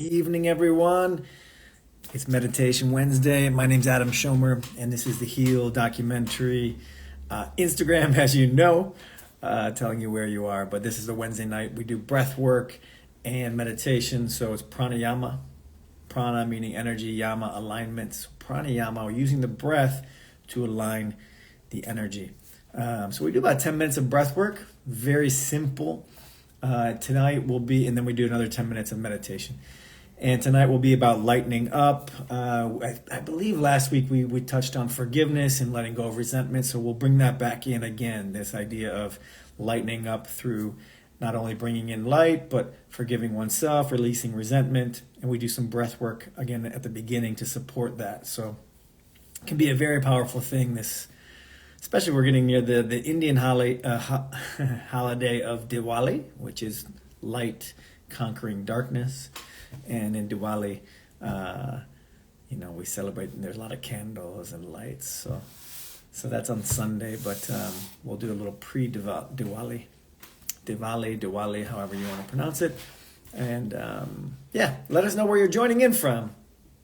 Evening, everyone. It's Meditation Wednesday. My name's Adam Schomer, and this is the Heal documentary. Instagram, as you know, telling you where you are. But this is a Wednesday night. We do breath work and meditation. So it's pranayama. Prana meaning energy, yama alignment. So pranayama, we're using the breath to align the energy. So we do about 10 minutes of breath work. Very simple. Tonight will be, and then we do another 10 minutes of meditation. And tonight will be about lightening up. I believe last week we touched on forgiveness and letting go of resentment. So we'll bring that back in again, this idea of lightening up through not only bringing in light, but forgiving oneself, releasing resentment. And we do some breath work again at the beginning to support that. So it can be a very powerful thing, this, especially we're getting near the Indian holiday of Diwali, which is light conquering darkness. And in Diwali, we celebrate, and there's a lot of candles and lights. So that's on Sunday, but we'll do a little pre-Diwali, Diwali, however you want to pronounce it. And let us know where you're joining in from.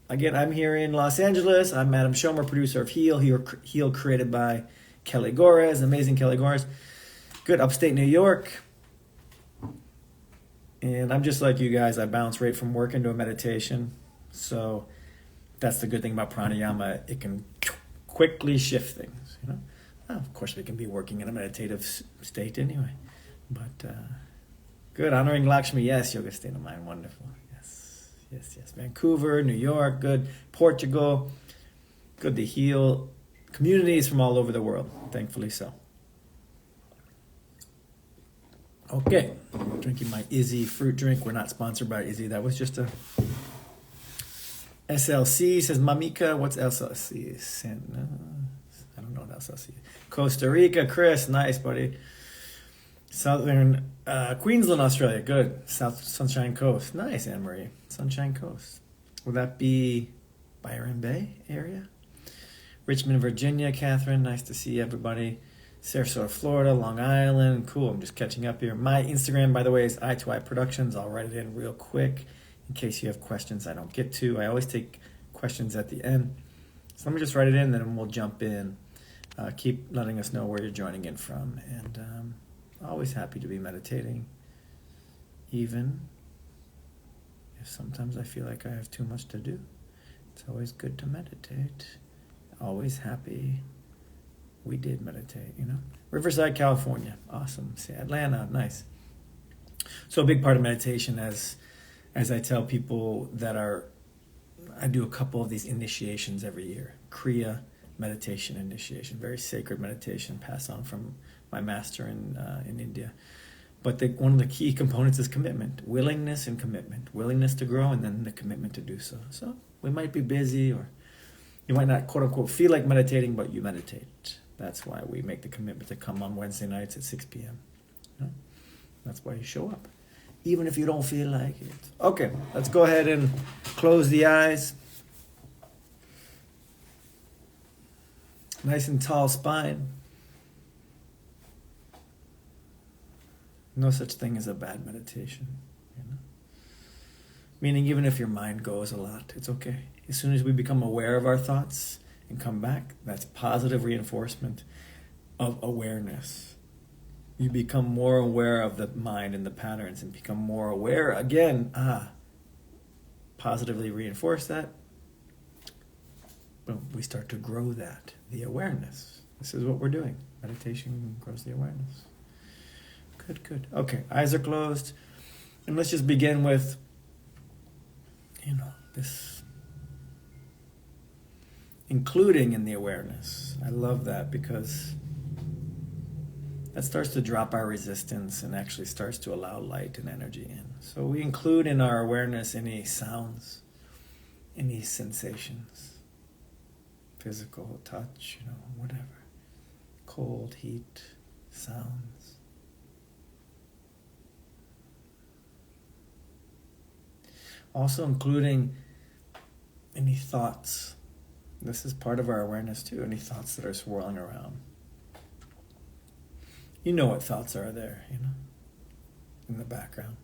Again, I'm here in Los Angeles. I'm Adam Schomer, producer of Heal. Heal created by Kelly Gores, amazing Kelly Gores. Good, upstate New York. And I'm just like you guys. I bounce right from work into a meditation. So that's the good thing about pranayama. It can quickly shift things. Of course, we can be working in a meditative state anyway. But good. Honoring Lakshmi. Yes, yoga state of mind. Wonderful. Yes. Vancouver, New York. Good. Portugal. Good to heal communities from all over the world. Thankfully so. Okay, drinking my Izzy fruit drink. We're not sponsored by Izzy. That was just a SLC, says Mamika. What's SLC? I don't know what SLC is. Costa Rica, Chris. Nice, buddy. Southern Queensland, Australia. Good. South Sunshine Coast. Nice, Anne-Marie. Sunshine Coast. Will that be Byron Bay area? Richmond, Virginia. Catherine, nice to see everybody. Sarasota, Florida, Long Island. Cool, I'm just catching up here. My Instagram, by the way, is Eye2Eye Productions. I'll write it in real quick in case you have questions I don't get to. I always take questions at the end. So let me just write it in, then we'll jump in. Keep letting us know where you're joining in from. And always happy to be meditating, even if sometimes I feel like I have too much to do. It's always good to meditate. Always happy. We did meditate, Riverside, California. Awesome. See, Atlanta, nice. So a big part of meditation, as I tell people I do a couple of these initiations every year. Kriya meditation initiation, very sacred meditation passed on from my master in India. But one of the key components is commitment, willingness and commitment. Willingness to grow and then the commitment to do so. So we might be busy or you might not, quote unquote, feel like meditating, but you meditate. That's why we make the commitment to come on Wednesday nights at 6 p.m. That's why you show up, even if you don't feel like it. Okay, let's go ahead and close the eyes. Nice and tall spine. No such thing as a bad meditation. Meaning even if your mind goes a lot, it's okay. As soon as we become aware of our thoughts and come back, that's positive reinforcement of awareness. You become more aware of the mind and the patterns and become more aware again. Positively reinforce that. Boom, we start to grow that, the awareness. This is what we're doing. Meditation grows the awareness. Good. Okay, eyes are closed. And let's just begin with, this including in the awareness. I love that because that starts to drop our resistance and actually starts to allow light and energy in. So we include in our awareness any sounds, any sensations, physical, touch, whatever. Cold, heat, sounds. Also including any thoughts. This is part of our awareness too, any thoughts that are swirling around. You know what thoughts are there, in the background.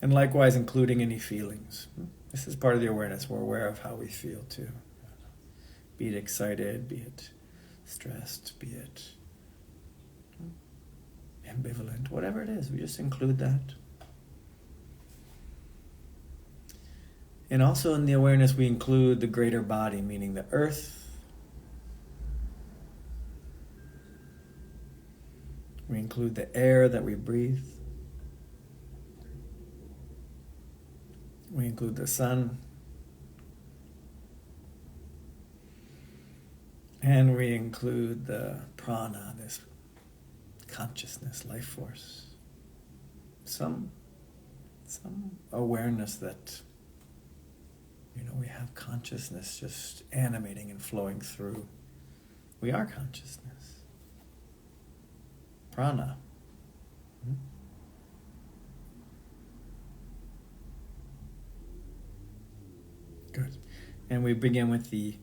And likewise, including any feelings. This is part of the awareness. We're aware of how we feel too. Be it excited, be it stressed, be it ambivalent, whatever it is, we just include that. And also in the awareness, we include the greater body, meaning the earth. We include the air that we breathe. We include the sun. And we include the prana, this consciousness, life force. Some awareness that, we have consciousness just animating and flowing through. We are consciousness. Prana. Good. And we begin with the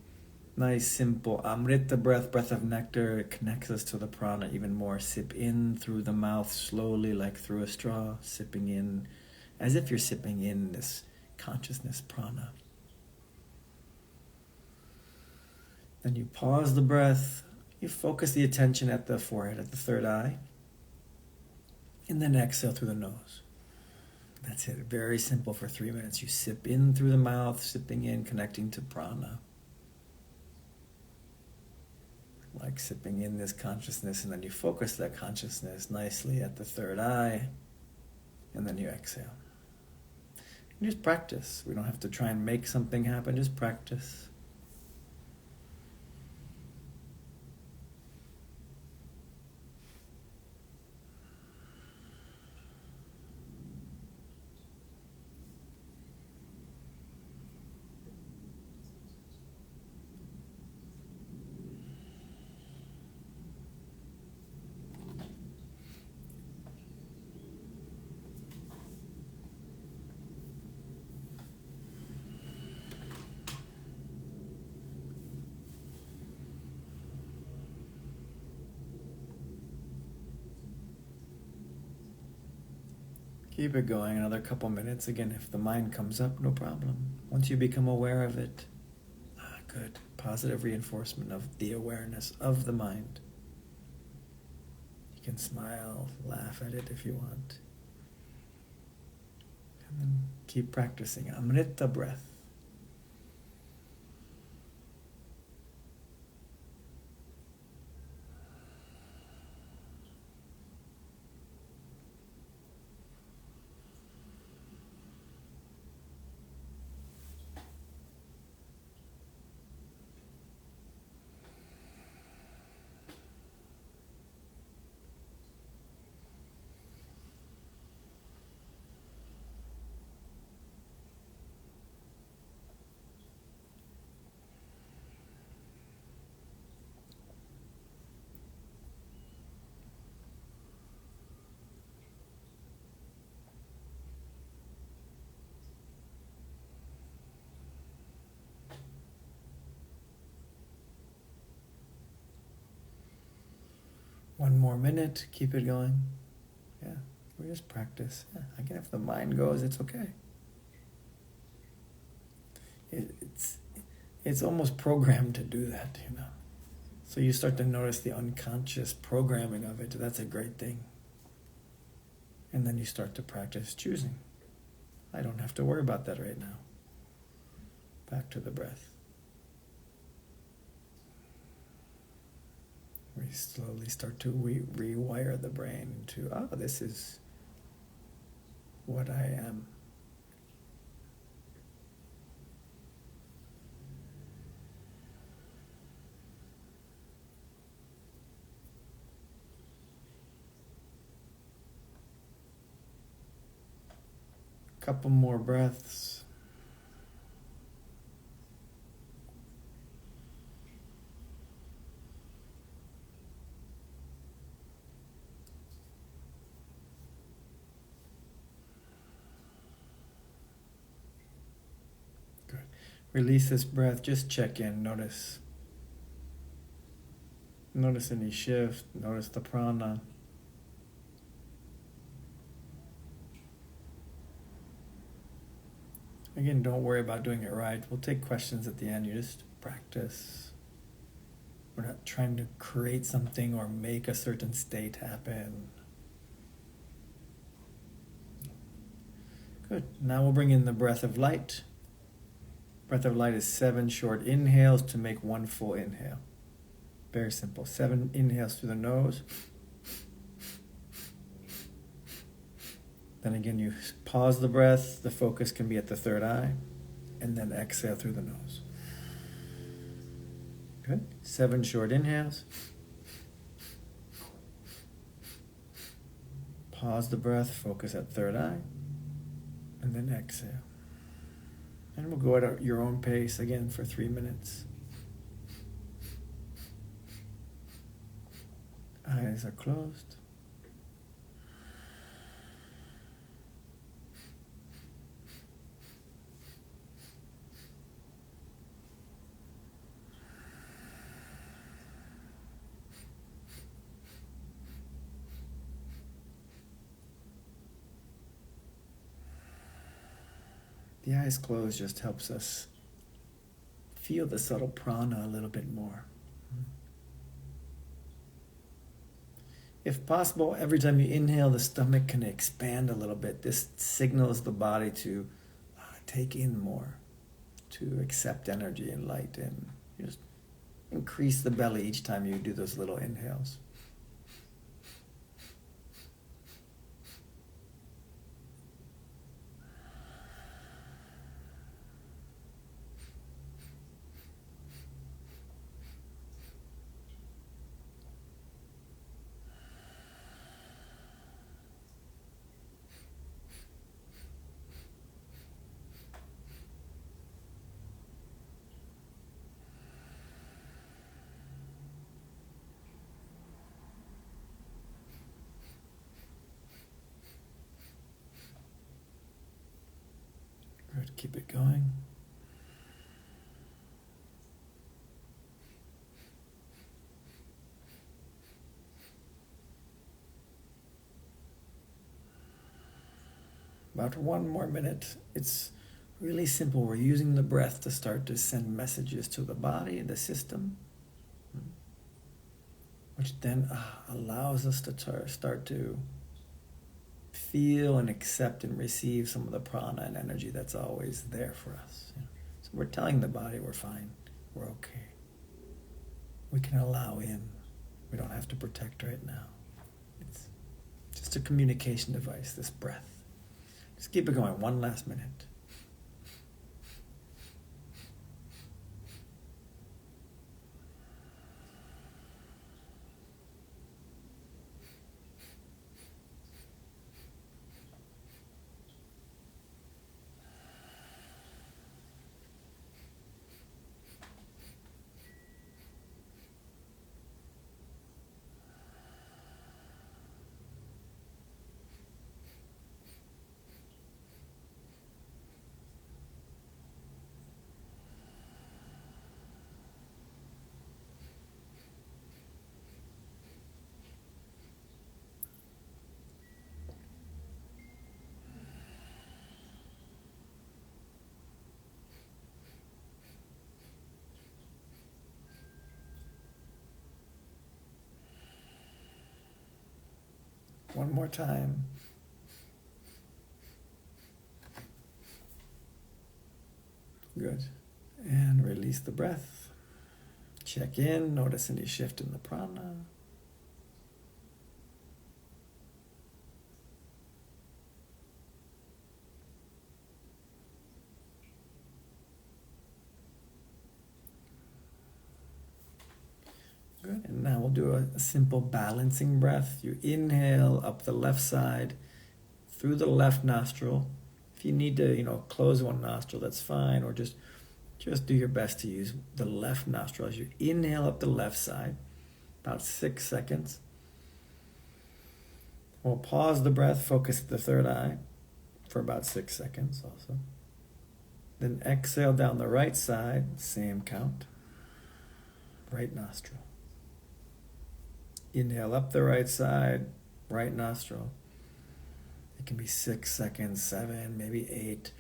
nice, simple Amrita breath of nectar. It connects us to the prana even more. Sip in through the mouth slowly, like through a straw, sipping in, as if you're sipping in this consciousness prana. Then you pause the breath. You focus the attention at the forehead, at the third eye. And then exhale through the nose. That's it. Very simple for 3 minutes. You sip in through the mouth, sipping in, connecting to prana. Like sipping in this consciousness, and then you focus that consciousness nicely at the third eye, and then you exhale. And just practice. We don't have to try and make something happen, just practice. Keep it going another couple minutes. Again, if the mind comes up, no problem. Once you become aware of it, good. Positive reinforcement of the awareness of the mind. You can smile, laugh at it if you want. And then keep practicing Amrita breath. One more minute, keep it going. Yeah, we just practice. Yeah, again, if the mind goes, it's okay. It's almost programmed to do that, So you start to notice the unconscious programming of it. That's a great thing. And then you start to practice choosing. I don't have to worry about that right now. Back to the breath. We slowly start to rewire the brain to, this is what I am. Couple more breaths. Release this breath, just check in, notice any shift, notice the prana. Again, don't worry about doing it right. We'll take questions at the end. You just practice. We're not trying to create something or make a certain state happen. Good. Now we'll bring in the breath of light. Breath of light is 7 short inhales to make 1 full inhale. Very simple. 7 inhales through the nose. Then again, you pause the breath. The focus can be at the third eye. And then exhale through the nose. Good. 7 short inhales. Pause the breath. Focus at third eye. And then exhale. And we'll go at your own pace again for 3 minutes. Eyes are closed. The eyes closed just helps us feel the subtle prana a little bit more. If possible, every time you inhale, the stomach can expand a little bit. This signals the body to take in more, to accept energy and light, and just increase the belly each time you do those little inhales. Good, keep it going. About 1 more minute. It's really simple. We're using the breath to start to send messages to the body, the system, which then allows us to start to feel and accept and receive some of the prana and energy that's always there for us. So we're telling the body we're fine, we're okay. We can allow in. We don't have to protect right now. It's just a communication device, this breath. Just keep it going. 1 last minute. One more time. Good. And release the breath. Check in. Notice any shift in the prana. Good. And now we'll do a simple balancing breath. You inhale up the left side through the left nostril. If you need to, close one nostril, that's fine. Or just do your best to use the left nostril as you inhale up the left side, about 6 seconds. We'll pause the breath, focus the third eye for about 6 seconds also. Then exhale down the right side, same count, right nostril. Inhale up the right side, right nostril. It can be 6 seconds, 7, maybe 8.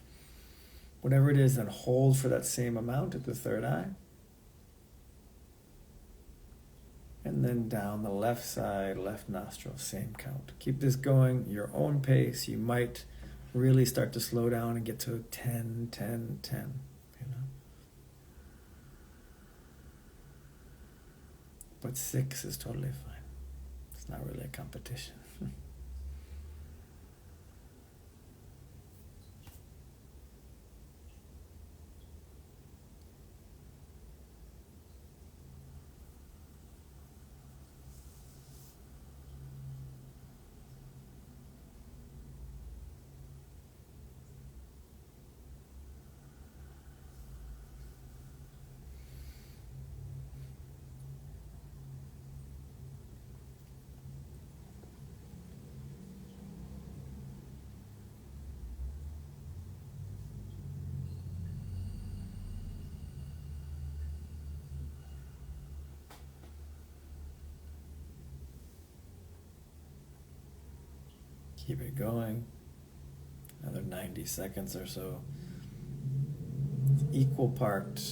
whatever it is, then hold for that same amount at the third eye. And then down the left side, left nostril, same count. Keep this going, your own pace. You might really start to slow down and get to 10, 10, 10, you know. But 6 is totally fine. It's not really a competition. Keep it going. Another 90 seconds or so. Equal part.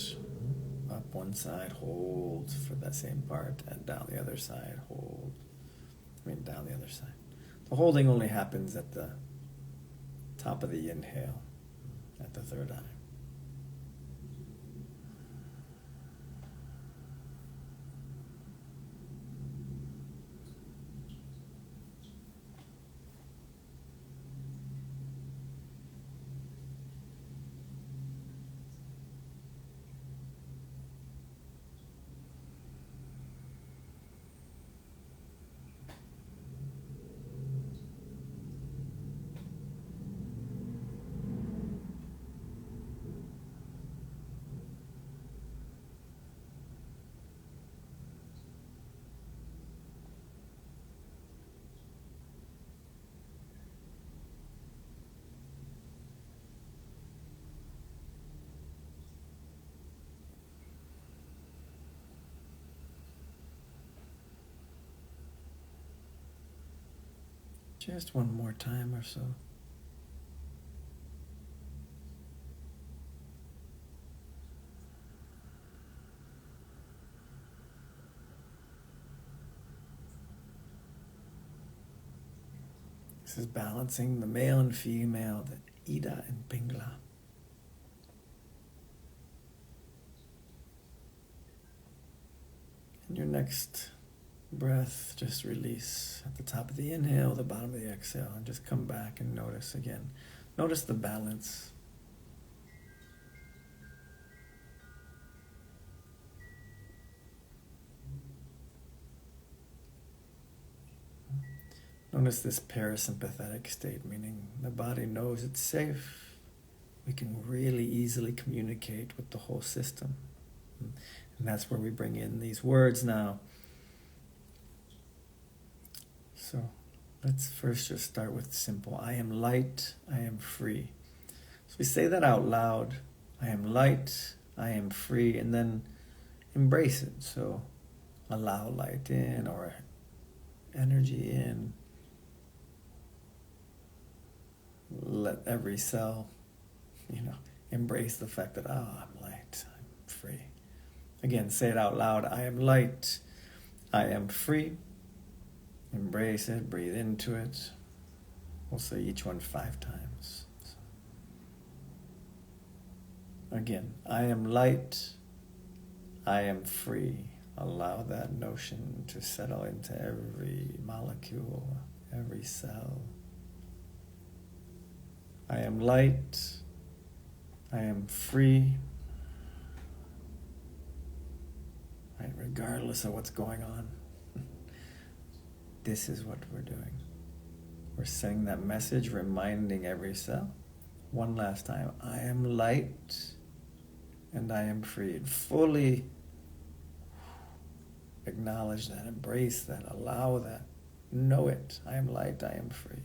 Up one side, hold for that same part, and down the other side, hold. Down the other side. The holding only happens at the top of the inhale, at the third eye. Just one more time or so. This is balancing the male and female, the Ida and Pingala. And your next breath, just release at the top of the inhale, the bottom of the exhale, and just come back and notice again. Notice the balance. Notice this parasympathetic state, meaning the body knows it's safe. We can really easily communicate with the whole system. And that's where we bring in these words now. So let's first just start with simple. I am light, I am free. So we say that out loud. I am light, I am free, and then embrace it. So allow light in or energy in. Let every cell, embrace the fact that, I'm light, I'm free. Again, say it out loud. I am light, I am free. Embrace it, breathe into it. We'll say each one 5 times. Again, I am light, I am free. Allow that notion to settle into every molecule, every cell. I am light, I am free. Right, regardless of what's going on. This is what we're doing. We're sending that message, reminding every cell. One last time. I am light and I am free. And fully acknowledge that, embrace that, allow that, know it. I am light, I am free.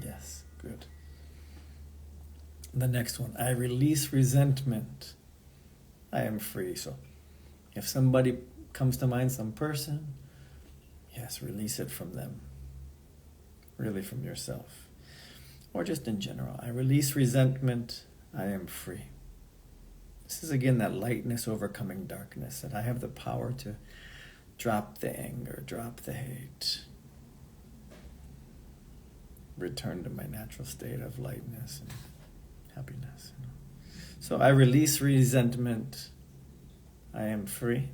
Yes, good. The next one. I release resentment. I am free. So if somebody comes to mind, some person, yes, release it from them. really from yourself, or just in general. I release resentment, I am free. This is again that lightness overcoming darkness, that I have the power to drop the anger, drop the hate, return to my natural state of lightness and happiness. So I release resentment, I am free.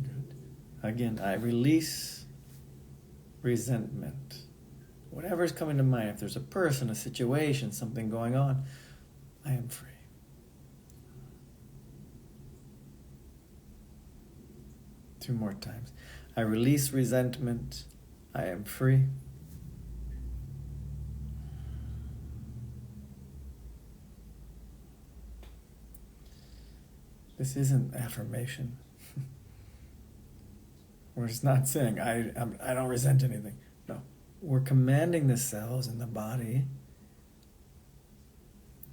Good. Again, I release resentment. Whatever's coming to mind, if there's a person, a situation, something going on, I am free. Two more times. I release resentment, I am free. This isn't affirmation. We're just not saying, I don't resent anything. No. We're commanding the cells in the body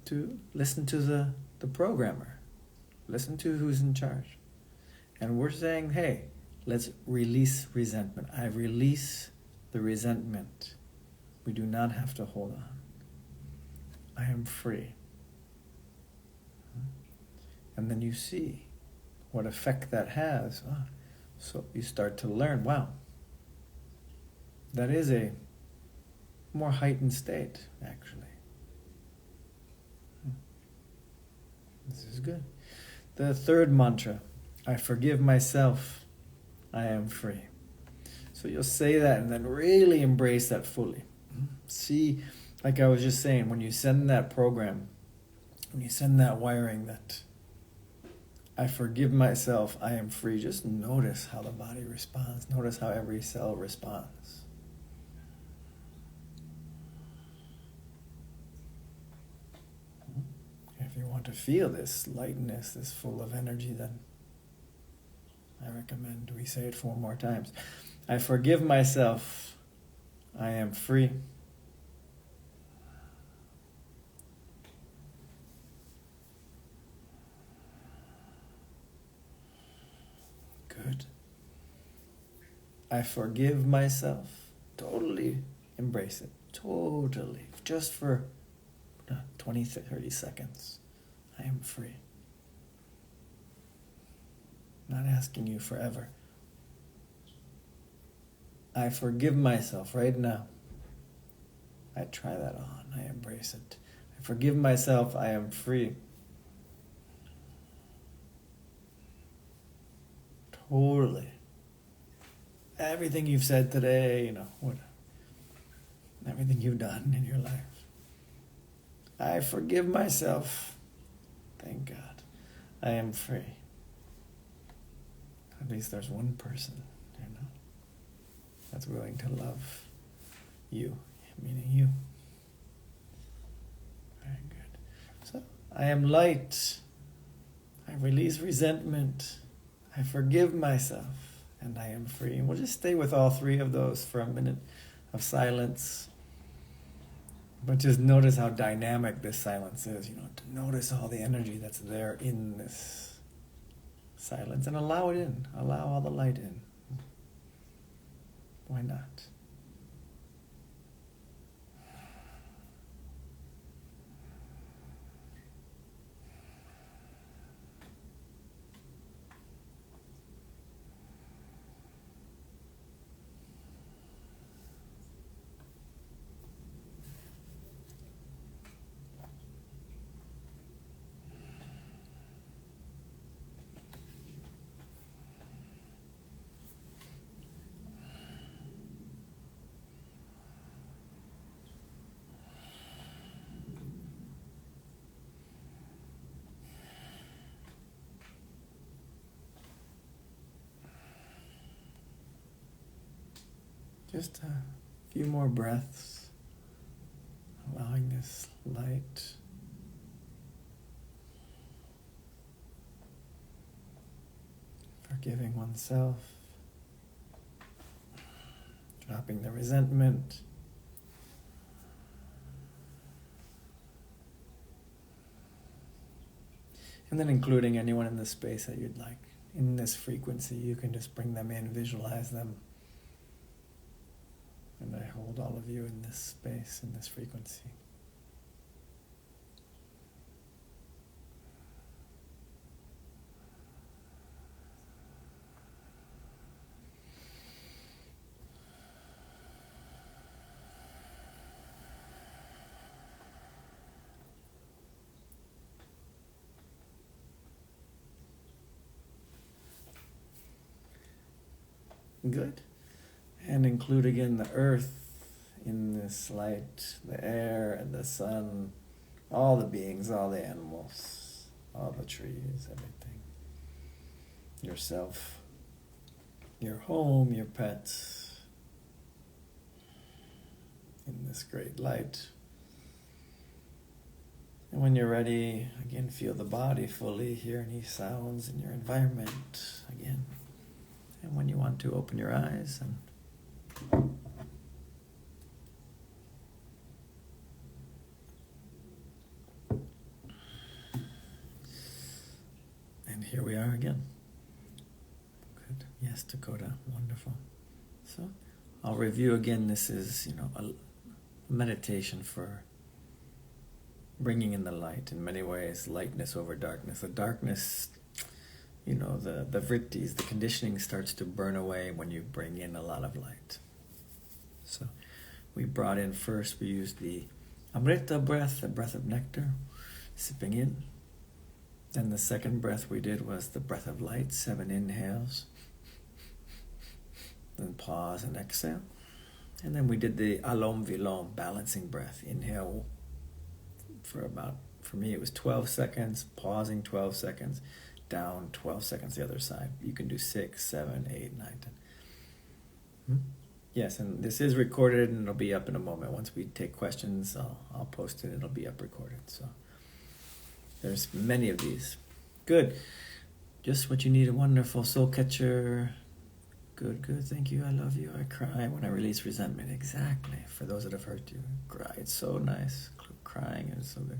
to listen to the programmer. Listen to who's in charge. And we're saying, hey, let's release resentment. I release the resentment. We do not have to hold on. I am free. And then you see what effect that has. So you start to learn, wow, that is a more heightened state, actually. This is good. The third mantra, I forgive myself, I am free. So you'll say that and then really embrace that fully. See, like I was just saying, when you send that program, when you send that wiring that I forgive myself, I am free, just notice how the body responds. Notice how every cell responds. If you want to feel this lightness, this full of energy, then I recommend we say it 4 more times. I forgive myself, I am free. Good. I forgive myself. Totally embrace it. Totally. Just for 20, 30 seconds. I am free. Not asking you forever. I forgive myself right now. I try that on. I embrace it. I forgive myself. I am free. Totally. Everything you've said today, everything you've done in your life. I forgive myself. Thank God. I am free. At least there's one person, that's willing to love you, meaning you. Very good. So, I am light. I release resentment. I forgive myself, and I am free. And we'll just stay with all 3 of those for a minute of silence. But just notice how dynamic this silence is, to notice all the energy that's there in this silence, and allow it in. Allow all the light in. Why not? Just a few more breaths, allowing this light forgiving oneself, dropping the resentment, and then including anyone in the space that you'd like. in this frequency. You can just bring them in, visualize them. And I hold all of you in this space, in this frequency. Good. And include again the earth in this light, the air and the sun, all the beings, all the animals, all the trees, everything. Yourself, your home, your pets, in this great light. And when you're ready, again, feel the body fully, hear any sounds in your environment again. And when you want to, open your eyes and here we are again. Good. Yes, Dakota. Wonderful. So I'll review again. This is, a meditation for bringing in the light. In many ways, lightness over darkness. The darkness, the vrittis, the conditioning starts to burn away when you bring in a lot of light. So we brought in first, we used the Amrita breath, the breath of nectar, sipping in. Then the second breath we did was the breath of light, 7 inhales. Then pause and exhale. And then we did the Alom Vilom, balancing breath. Inhale for me it was 12 seconds, pausing 12 seconds, down 12 seconds the other side. You can do 6, 7, 8, 9, 10. Yes, and this is recorded and it'll be up in a moment. Once we take questions, I'll post it. It'll be up recorded. So there's many of these. Good. Just what you need, a wonderful soul catcher. Good. Thank you. I love you. I cry when I release resentment. Exactly. For those that have hurt you, cry. It's so nice. Crying is so good.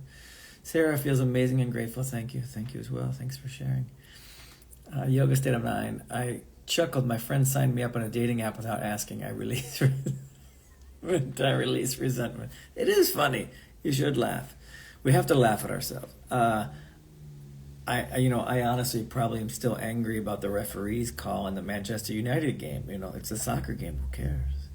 Sarah feels amazing and grateful. Thank you. Thank you as well. Thanks for sharing. Yoga State of 9. I chuckled. My friend signed me up on a dating app without asking. I release resentment. It is funny. You should laugh. We have to laugh at ourselves. I honestly probably am still angry about the referee's call in the Manchester United game. It's a soccer game. Who cares?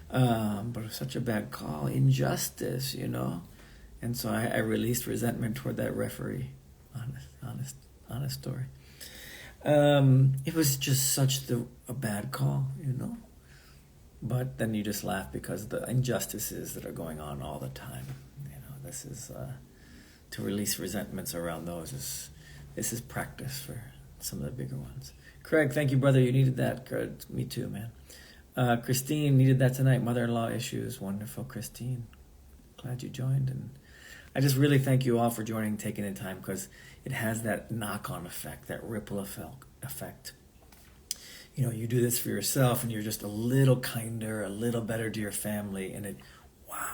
But it was such a bad call. Injustice, And so I released resentment toward that referee. Honest story. It was just such a bad call, But then you just laugh because of the injustices that are going on all the time. This is to release resentments around those. This is practice for some of the bigger ones. Craig, thank you, brother. You needed that. Good. Me too, man. Christine needed that tonight. Mother-in-law issues. Wonderful, Christine. Glad you joined. And I just really thank you all for joining, taking the time, because it has that knock-on effect, that ripple effect. You do this for yourself and you're just a little kinder, a little better to your family, and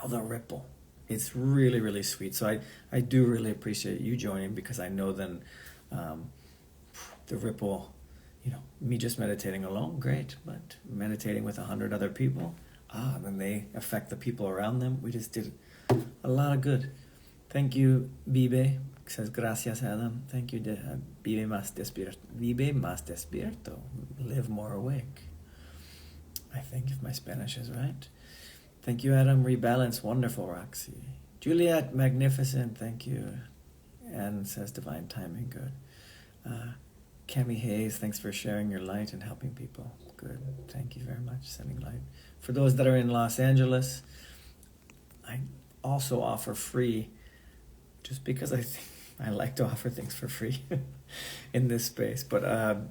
the ripple. It's really, really sweet. So I do really appreciate you joining, because I know then the ripple, me just meditating alone, great, but meditating with 100 other people, then they affect the people around them. We just did a lot of good. Thank you, Bibe. Says, gracias, Adam. Thank you, Vive más despierto. Vive más despierto. Live more awake. I think, if my Spanish is right. Thank you, Adam. Rebalance. Wonderful, Roxy. Juliet, magnificent. Thank you. Anne says, divine timing. Good. Cami Hayes, thanks for sharing your light and helping people. Good. Thank you very much. Sending light. For those that are in Los Angeles, I also offer free, just because I like to offer things for free in this space. But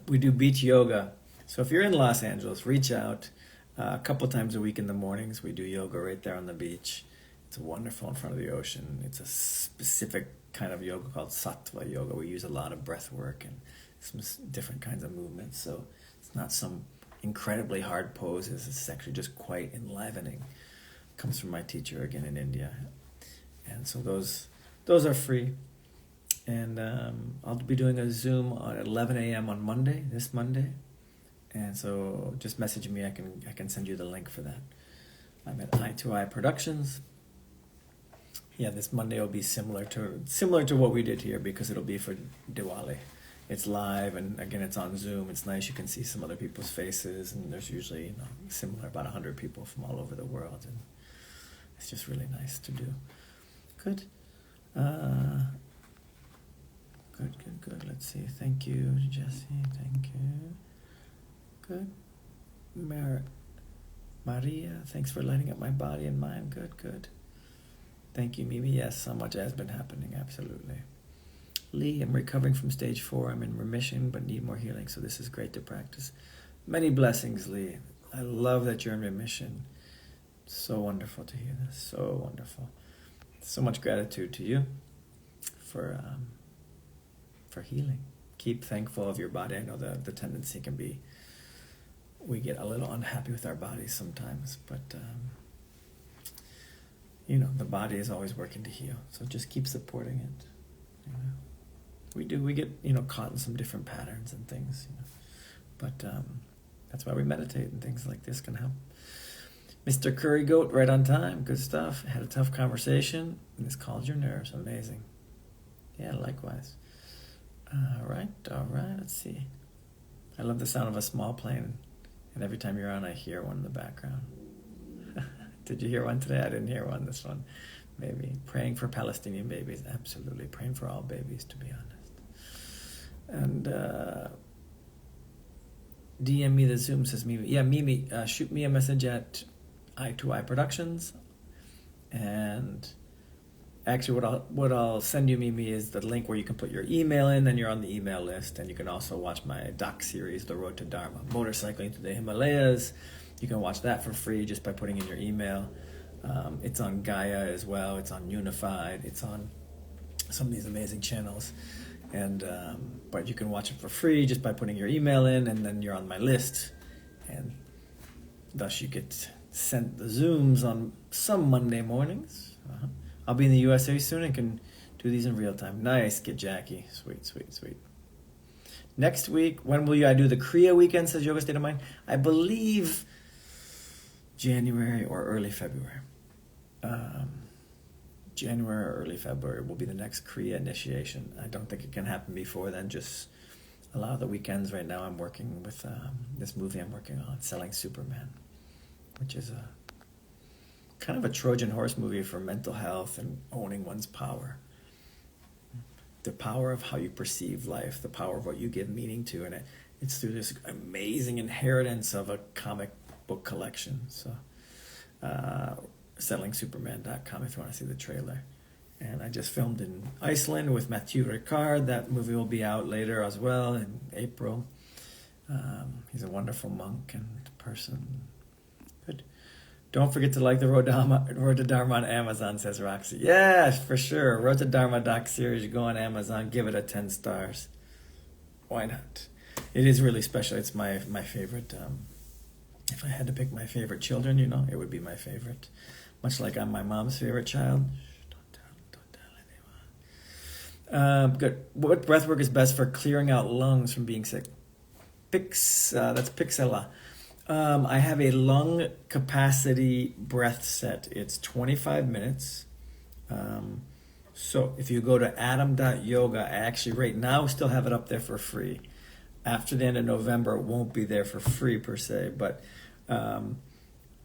we do beach yoga. So if you're in Los Angeles, reach out. A couple times a week in the mornings, we do yoga right there on the beach. It's wonderful in front of the ocean. It's a specific kind of yoga called sattva yoga. We use a lot of breath work and some different kinds of movements. So it's not some incredibly hard poses. It's actually just quite enlivening. It comes from my teacher again in India. And so those are free. And I'll be doing a Zoom at 11 a.m. on Monday, this Monday. And so just message me. I can send you the link for that. I'm at Eye to Eye Productions. Yeah, this Monday will be similar to what we did here because it'll be for Diwali. It's live, and again, it's on Zoom. It's nice. You can see some other people's faces, and there's usually similar, about 100 people from all over the world, and it's just really nice to do. Good. Good. Let's see. Thank you, Jesse. Thank you. Good. Maria, thanks for lighting up my body and mind. Good. Thank you, Mimi. Yes, so much has been happening. Absolutely. Lee, I'm recovering from stage 4. I'm in remission, but need more healing, so this is great to practice. Many blessings, Lee. I love that you're in remission. So wonderful to hear this. So wonderful. So much gratitude to you for healing. Keep thankful of your body. I know the tendency can be, we get a little unhappy with our bodies sometimes, but the body is always working to heal. So just keep supporting it. We get caught in some different patterns and things, but that's why we meditate, and things like this can help. Mr. Curry Goat, right on time. Good stuff. Had a tough conversation, and this calmed your nerves. Amazing. Yeah, likewise. All right. Let's see. I love the sound of a small plane, and every time you're on, I hear one in the background. Did you hear one today? I didn't hear one. This one, maybe. Praying for Palestinian babies. Absolutely. Praying for all babies, to be honest. And DM me the Zoom, says Mimi. Yeah, Mimi, shoot me a message at Eye to Eye Productions. And actually what I'll send you, Mimi, is the link where you can put your email in, and you're on the email list. And you can also watch my docu-series, The Road to Dharma, Motorcycling Through the Himalayas. You can watch that for free just by putting in your email. It's on Gaia as well. It's on Unified. It's on some of these amazing channels. And but you can watch it for free just by putting your email in, and then you're on my list. And thus you get sent the Zooms on some Monday mornings. I'll be in the USA soon and can do these in real time. Nice. Get Jackie. Sweet. Next week, when will I do the Kriya weekend, says Yoga State of Mind? I believe January or early February. January or early February will be the next Kriya initiation. I don't think it can happen before then. Just a lot of the weekends right now I'm working with this movie I'm working on, Selling Superman, which is a kind of a Trojan horse movie for mental health and owning one's power. The power of how you perceive life, the power of what you give meaning to, and it's through this amazing inheritance of a comic book collection. So sellingsuperman.com if you want to see the trailer. And I just filmed in Iceland with Mathieu Ricard. That movie will be out later as well in April. He's a wonderful monk and person. Good. Don't forget to like the Road to Dharma on Amazon, says Roxy. Yes, for sure. Road to Dharma doc series. You go on Amazon, give it a 10 stars. Why not? It is really special. It's my favorite. If I had to pick my favorite children, it would be my favorite. Much like I'm my mom's favorite child. Don't tell anyone. Good. What breathwork is best for clearing out lungs from being sick? That's Pixela. I have a lung capacity breath set. It's 25 minutes. So if you go to adam.yoga, I actually right now still have it up there for free. After the end of November, it won't be there for free per se, but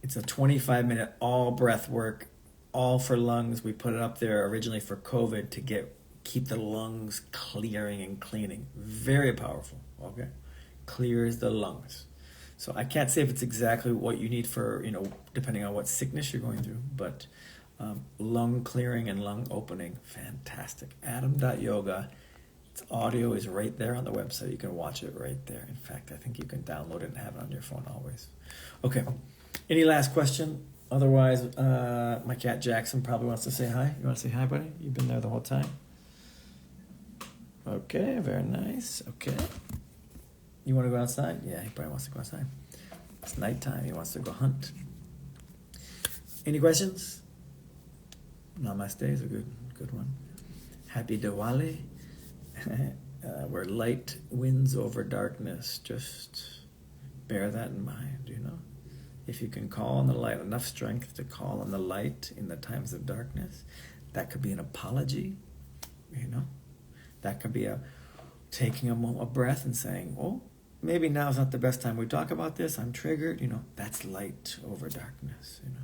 it's a 25-minute all breath work, all for lungs. We put it up there originally for COVID to keep the lungs clearing and cleaning. Very powerful, okay? Clears the lungs. So I can't say if it's exactly what you need for, depending on what sickness you're going through, but lung clearing and lung opening, fantastic. Adam.yoga. Its audio is right there on the website. You can watch it right there. In fact, I think you can download it and have it on your phone always. Okay. Any last question? Otherwise, my cat Jackson probably wants to say hi. You want to say hi, buddy? You've been there the whole time. Okay, very nice. Okay. You want to go outside? Yeah, he probably wants to go outside. It's nighttime. He wants to go hunt. Any questions? Namaste is a good one. Happy Diwali. where light wins over darkness. Just bear that in mind, you know. If you can call on the light, enough strength to call on the light in the times of darkness, that could be an apology, you know. That could be taking a breath and saying, oh, maybe now's not the best time we talk about this. I'm triggered, you know. That's light over darkness, you know.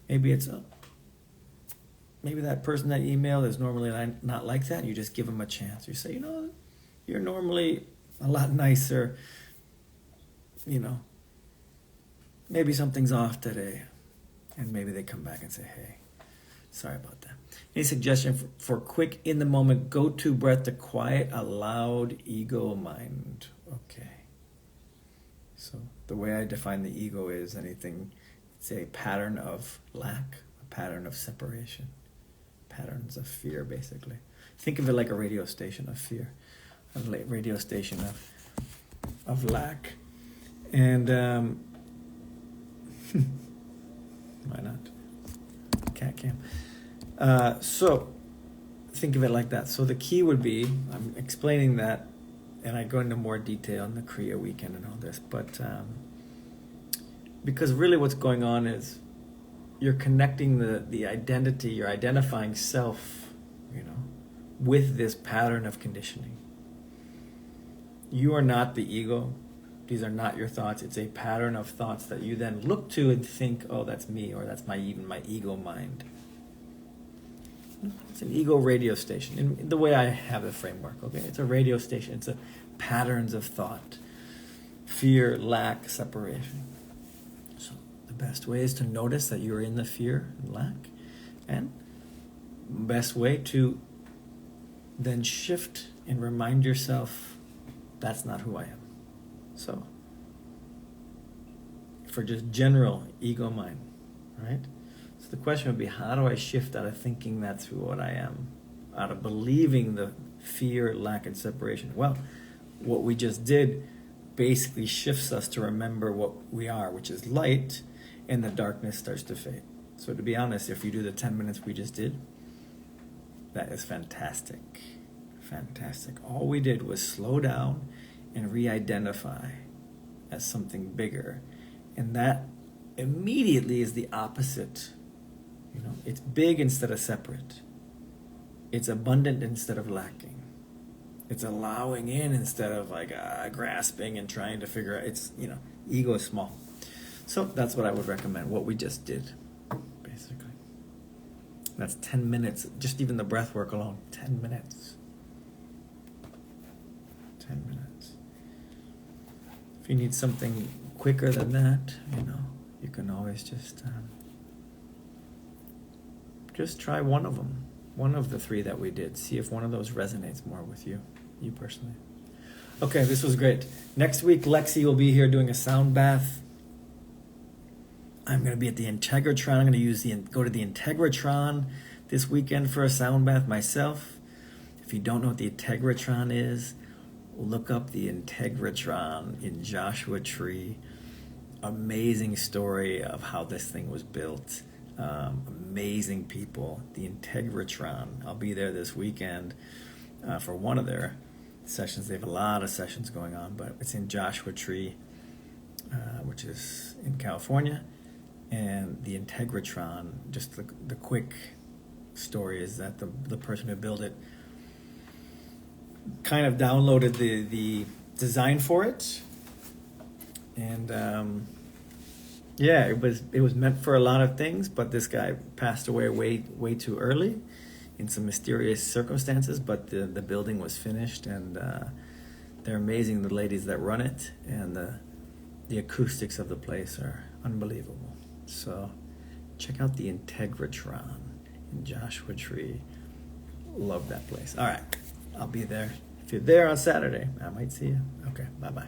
Maybe it's maybe that person that emailed is normally not like that. You just give them a chance. You say, you know, you're normally a lot nicer, you know. Maybe something's off today. And maybe they come back and say, hey, sorry about that. Any suggestion for quick, in-the-moment, go-to breath to quiet a loud ego mind? Okay. So the way I define the ego is anything, it's a pattern of lack, a pattern of separation, patterns of fear, basically. Think of it like a radio station of fear, a radio station of lack. And why not? Cat cam. So think of it like that. So the key would be, I'm explaining that, and I go into more detail in the Korea weekend and all this, but because really what's going on is you're connecting the identity, you're identifying self, you know, with this pattern of conditioning. You are not the ego. These are not your thoughts. It's a pattern of thoughts that you then look to and think, oh, that's me, or that's my ego mind. It's an ego radio station, in the way I have the framework, okay? It's a radio station. It's a patterns of thought, fear, lack, separation. So the best way is to notice that you're in the fear and lack, and best way to then shift and remind yourself that's not who I am. So for just general ego mind, right? So the question would be, how do I shift out of thinking that's who I am, out of believing the fear, lack, and separation? Well, what we just did basically shifts us to remember what we are, which is light, and the darkness starts to fade. So to be honest, if you do the 10 minutes we just did, that is fantastic. Fantastic. All we did was slow down and re-identify as something bigger. And that immediately is the opposite. You know, it's big instead of separate. It's abundant instead of lacking. It's allowing in instead of like grasping and trying to figure out. It's, you know, ego is small. So that's what I would recommend, what we just did, basically. That's 10 minutes, just even the breath work alone, 10 minutes. 10 minutes. If you need something quicker than that, you know, you can always just try one of them, one of the 3 that we did. See if one of those resonates more with you personally. Okay, this was great. Next week, Lexi will be here doing a sound bath. I'm going to be at the Integratron. I'm going to go to the Integratron this weekend for a sound bath myself. If you don't know what the Integratron is, look up the Integratron in Joshua Tree. Amazing story of how this thing was built. Amazing people. The Integratron. I'll be there this weekend for one of their sessions. They have a lot of sessions going on, but it's in Joshua Tree, which is in California. And the Integratron, just the quick story is that the person who built it kind of downloaded the design for it, and yeah, it was meant for a lot of things, but this guy passed away way too early in some mysterious circumstances, but the building was finished, and they're amazing, the ladies that run it, and the acoustics of the place are unbelievable. So check out the Integratron in Joshua Tree. Love that place. All right, I'll be there. If you're there on Saturday, I might see you. Okay, bye-bye.